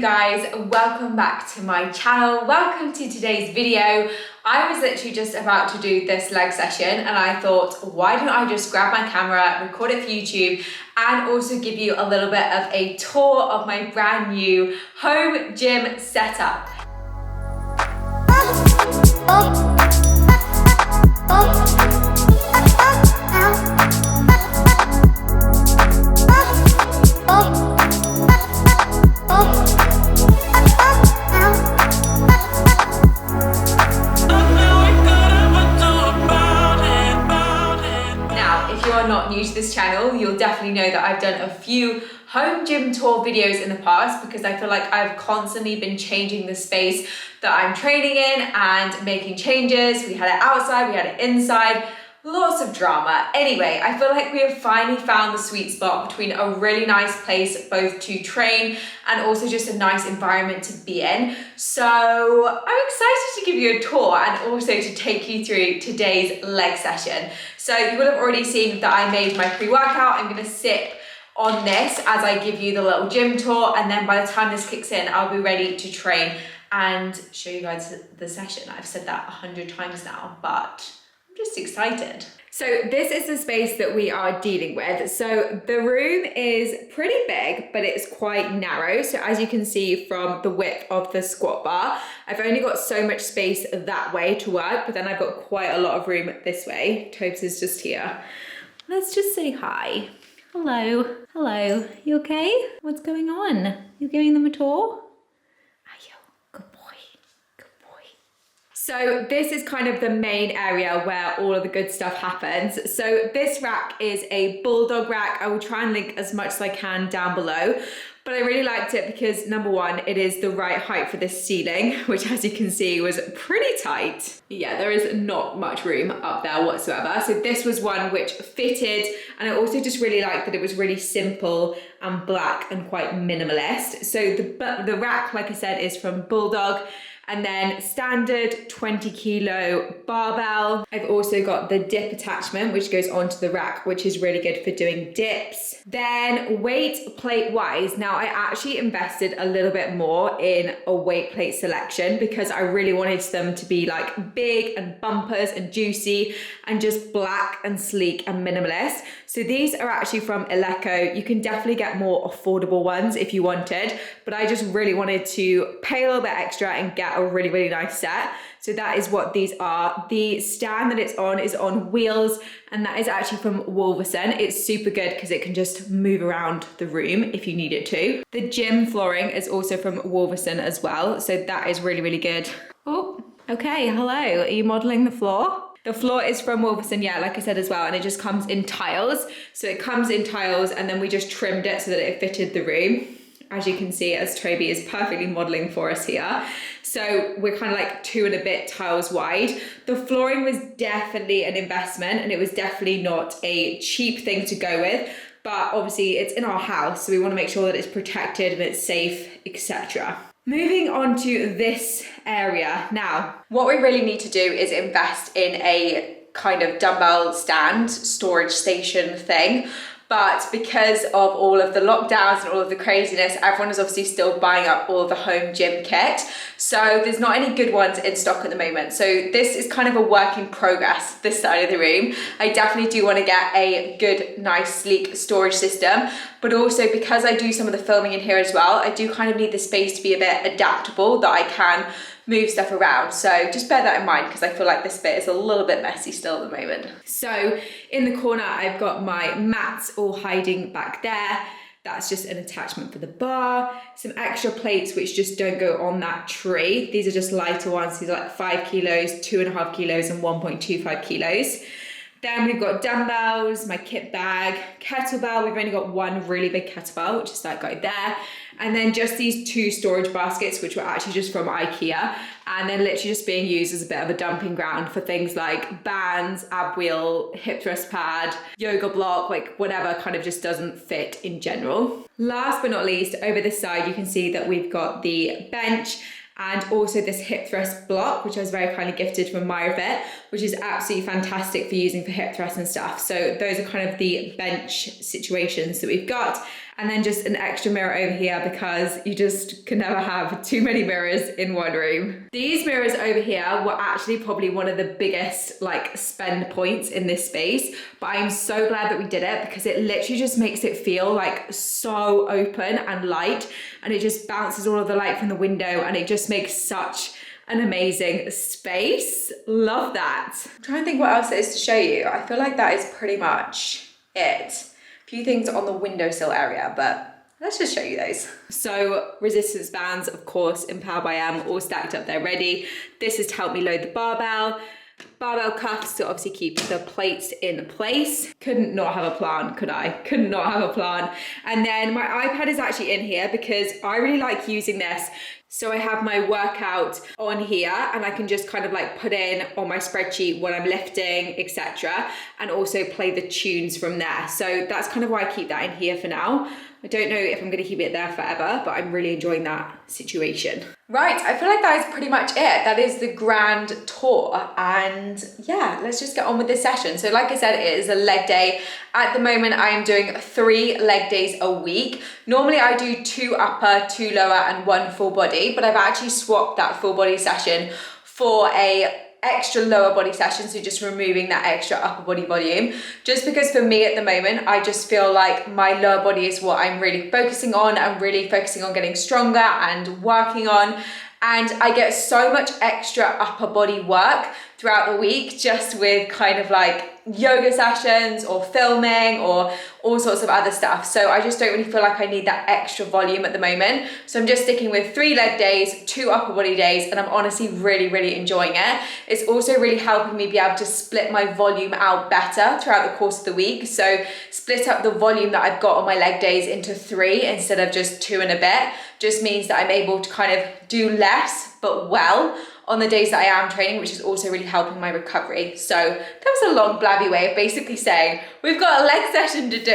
you guys? Welcome back to my channel. Welcome to today's video. I was literally just about to do this leg session and I thought, why don't I just grab my camera, record it for YouTube, and also give you a little bit of a tour of my brand new home gym setup. Not new to this channel, you'll definitely know that I've done a few home gym tour videos in the past because I feel like I've constantly been changing the space that I'm training in and making changes. We had it outside, we had it inside, lots of drama. Anyway, I feel like we have finally found the sweet spot between a really nice place both to train and also just a nice environment to be in. So I'm excited to give you a tour and also to take you through today's leg session. So you will have already seen that I made my pre-workout. I'm gonna sip on this as I give you the little gym tour, and then by the time this kicks in, I'll be ready to train and show you guys the session. I've said that 100 times now, but I'm just excited. So this is the space that we are dealing with. So the room is pretty big, but it's quite narrow. So as you can see from the width of the squat bar, I've only got so much space that way to work, but then I've got quite a lot of room this way. Tobes is just here. Let's just say hi. Hello. Hello. You okay? What's going on? You giving them a tour? So this is kind of the main area where all of the good stuff happens. So this rack is a bulldog rack. I will try and link as much as I can down below, but I really liked it because number one, it is the right height for this ceiling, which as you can see was pretty tight. Yeah, there is not much room up there whatsoever. So this was one which fitted, and I also just really liked that it was really simple and black and quite minimalist. So the rack, like I said, is from Bulldog. And then standard 20 kilo barbell. I've also got the dip attachment, which goes onto the rack, which is really good for doing dips. Then weight plate wise, now I actually invested a little bit more in a weight plate selection because I really wanted them to be like big and bumpers and juicy and just black and sleek and minimalist. So these are actually from Eleco. You can definitely get more affordable ones if you wanted, but I just really wanted to pay a little bit extra and get a really, really nice set. So that is what these are. The stand that it's on is on wheels, and that is actually from Wolverson. It's super good because it can just move around the room if you need it to. The gym flooring is also from Wolverson as well. So that is really, really good. Oh, okay, hello. Are you modeling the floor? The floor is from Wolverson, yeah, like I said as well, and it just comes in tiles. So it comes in tiles and then we just trimmed it so that it fitted the room. As you can see, as Toby is perfectly modeling for us here. So we're kind of like 2 and a bit tiles wide. The flooring was definitely an investment and it was definitely not a cheap thing to go with, but obviously it's in our house, so we want to make sure that it's protected and it's safe, etc. Moving on to this area. Now, what we really need to do is invest in a kind of dumbbell stand storage station thing. But because of all of the lockdowns and all of the craziness, everyone is obviously still buying up all of the home gym kit. So there's not any good ones in stock at the moment. So this is kind of a work in progress, this side of the room. I definitely do want to get a good, nice, sleek storage system. But also because I do some of the filming in here as well, I do kind of need the space to be a bit adaptable, that I can move stuff around. So just bear that in mind because I feel like this bit is a little bit messy still at the moment. So in the corner, I've got my mats all hiding back there. That's just an attachment for the bar. Some extra plates which just don't go on that tree. These are just lighter ones. These are like 5 kilos, 2.5 kilos and 1.25 kilos. Then we've got dumbbells, my kit bag, kettlebell. We've only got one really big kettlebell, which is that guy there. And then just these 2 storage baskets, which were actually just from IKEA. And then literally just being used as a bit of a dumping ground for things like bands, ab wheel, hip thrust pad, yoga block, like whatever kind of just doesn't fit in general. Last but not least, over this side, you can see that we've got the bench and also this hip thrust block, which I was very kindly gifted from MyRefit, which is absolutely fantastic for using for hip thrusts and stuff. So those are kind of the bench situations that we've got. And then just an extra mirror over here because you just can never have too many mirrors in one room. These mirrors over here were actually probably one of the biggest like spend points in this space, but I'm so glad that we did it because it literally just makes it feel like so open and light, and it just bounces all of the light from the window and it just makes such an amazing space. Love that. I'm trying to think what else there is to show you. I feel like that is pretty much it. A few things on the windowsill area, but let's just show you those. So resistance bands, of course, in Power by M, all stacked up there ready. This is to help me load the barbell. Barbell cuffs to obviously keep the plates in place. Couldn't not have a plan, could I? Could not have a plan. And then my iPad is actually in here because I really like using this. So I have my workout on here and I can just kind of like put in on my spreadsheet what I'm lifting, etc. And also play the tunes from there. So that's kind of why I keep that in here for now. I don't know if I'm gonna keep it there forever, but I'm really enjoying that situation. Right, I feel like that is pretty much it. That is the grand tour. And yeah, let's just get on with this session. So like I said, it is a leg day. At the moment, I am doing 3 leg days a week. Normally I do 2 upper, 2 lower, and 1 full body, but I've actually swapped that full body session for a extra lower body session, so just removing that extra upper body volume, just because for me at the moment I just feel like my lower body is what I'm really focusing on. I'm really focusing on getting stronger and working on, and I get so much extra upper body work throughout the week just with kind of like yoga sessions or filming or all sorts of other stuff. So I just don't really feel like I need that extra volume at the moment. So I'm just sticking with 3 leg days, 2 upper body days, and I'm honestly really enjoying it. It's also really helping me be able to split my volume out better throughout the course of the week. So split up the volume that I've got on my leg days into 3 instead of just 2 and a bit, just means that I'm able to kind of do less but well on the days that I am training, which is also really helping my recovery. So that was a long blabby way of basically saying we've got a leg session to do.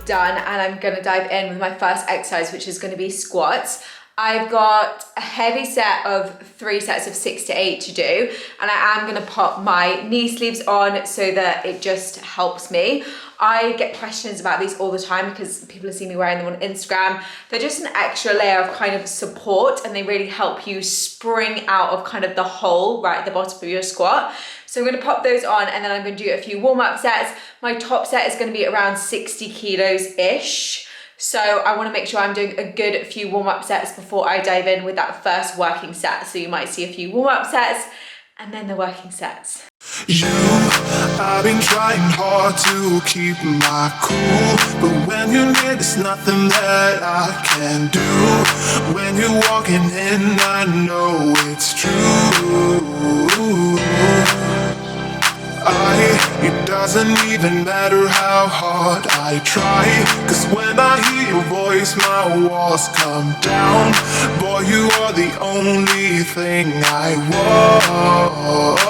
Done, and I'm going to dive in with my first exercise, which is going to be squats. I've got a heavy set of 3 sets of 6 to 8 to do, and I am going to pop my knee sleeves on so that it just helps me. I get questions about these all the time because people have seen me wearing them on Instagram. They're just an extra layer of kind of support, and they really help you spring out of kind of the hole right at the bottom of your squat. So I'm going to pop those on, and then I'm going to do a few warm-up sets. My top set is going to be around 60 kilos-ish. So I want to make sure I'm doing a good few warm-up sets before I dive in with that first working set. So you might see a few warm-up sets and then the working sets. I've been trying hard to keep my cool, but when you're near, there's nothing that I can do. When you're walking in, I know it's true. It doesn't even matter how hard I try, 'cause when I hear your voice, my walls come down. Boy, you are the only thing I want.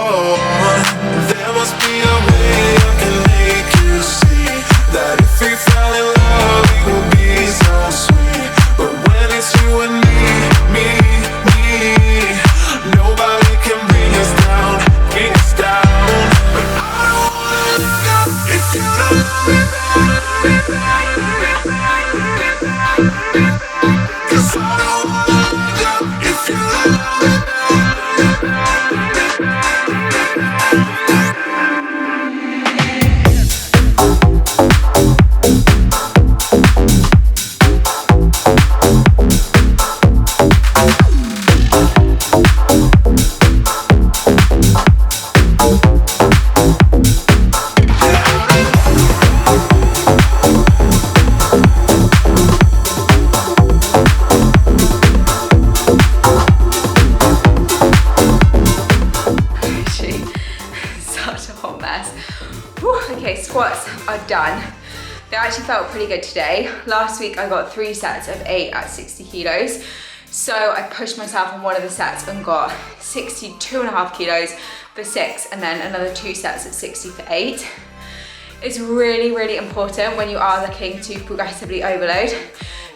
There must be a way I can make you see that if we fell in love, it would be so sweet. But when it's you and me, nobody can bring us down, bring us down. But I don't wanna look up if you don't love me back. 'Cause I don't wanna look up if you don't love me back. done. They actually felt pretty good today. Last week I got 3 sets of 8 at 60 kilos. So I pushed myself on one of the sets and got 62.5 kilos for 6, and then another 2 sets at 60 for 8. It's really, really important when you are looking to progressively overload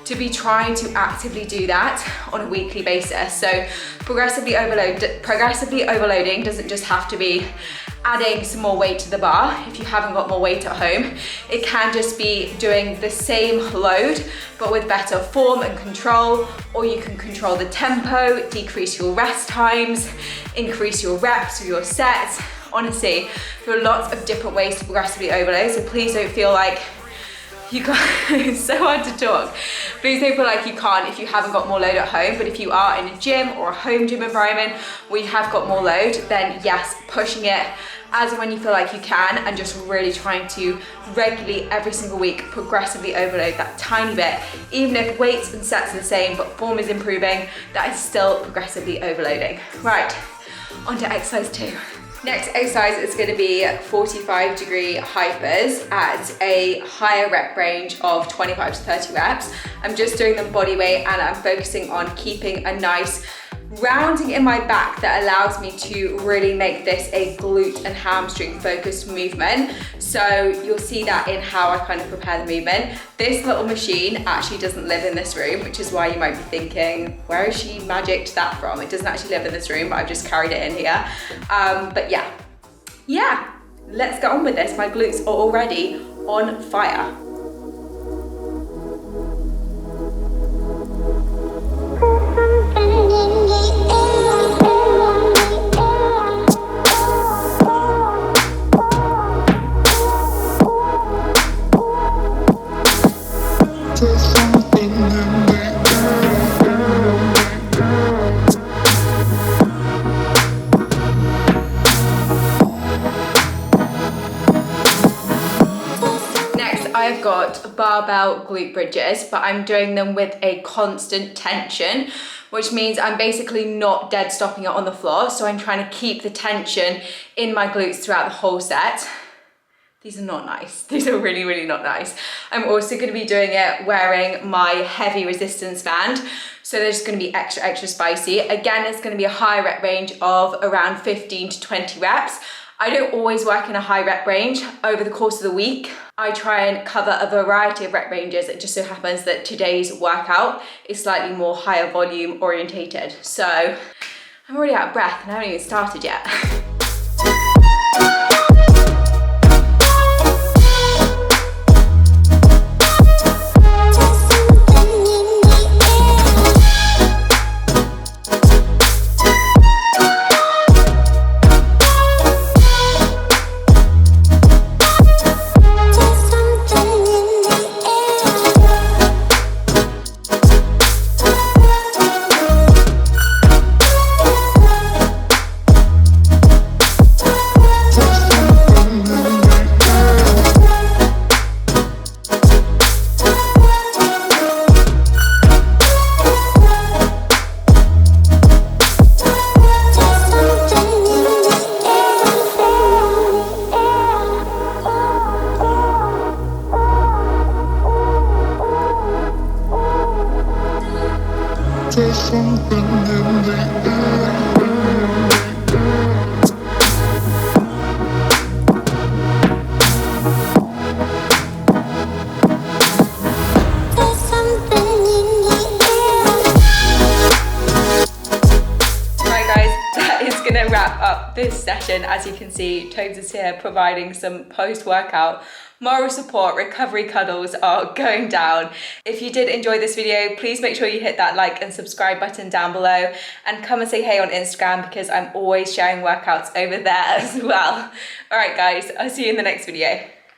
to be trying to actively do that on a weekly basis. So progressively overloading doesn't just have to be adding some more weight to the bar if you haven't got more weight at home. It can just be doing the same load but with better form and control, or you can control the tempo, decrease your rest times, increase your reps or your sets. Honestly, there are lots of different ways to progressively overload, so please don't feel like you can't. It's so hard to talk. Please don't feel like you can't if you haven't got more load at home, but if you are in a gym or a home gym environment where you have got more load, then yes, pushing it as and when you feel like you can, and just really trying to regularly every single week progressively overload that tiny bit. Even if weights and sets are the same but form is improving, that is still progressively overloading. Right, on to exercise 2. Next exercise is going to be 45-degree hypers at a higher rep range of 25 to 30 reps. I'm just doing them body weight, and I'm focusing on keeping a nice rounding in my back that allows me to really make this a glute and hamstring focused movement. So you'll see that in how I kind of prepare the movement. This little machine actually doesn't live in this room, which is why you might be thinking, where has she magicked that from? It doesn't actually live in this room, but I've just carried it in here. But yeah, let's get on with this. My glutes are already on fire. I've got barbell glute bridges, but I'm doing them with a constant tension, which means I'm basically not dead stopping it on the floor. So I'm trying to keep the tension in my glutes throughout the whole set. These are not nice. These are really, really not nice. I'm also going to be doing it wearing my heavy resistance band. So they're just going to be extra, extra spicy. Again, it's going to be a high rep range of around 15 to 20 reps. I don't always work in a high rep range. Over the course of the week, I try and cover a variety of rep ranges. It just so happens that today's workout is slightly more higher volume orientated. So I'm already out of breath and I haven't even started yet. Wrap up this session. As you can see, Tones is here providing some post-workout moral support. Recovery cuddles are going down. If you did enjoy this video, please make sure you hit that like and subscribe button down below, and come and say hey on Instagram because I'm always sharing workouts over there as well. All right guys, I'll see you in the next video.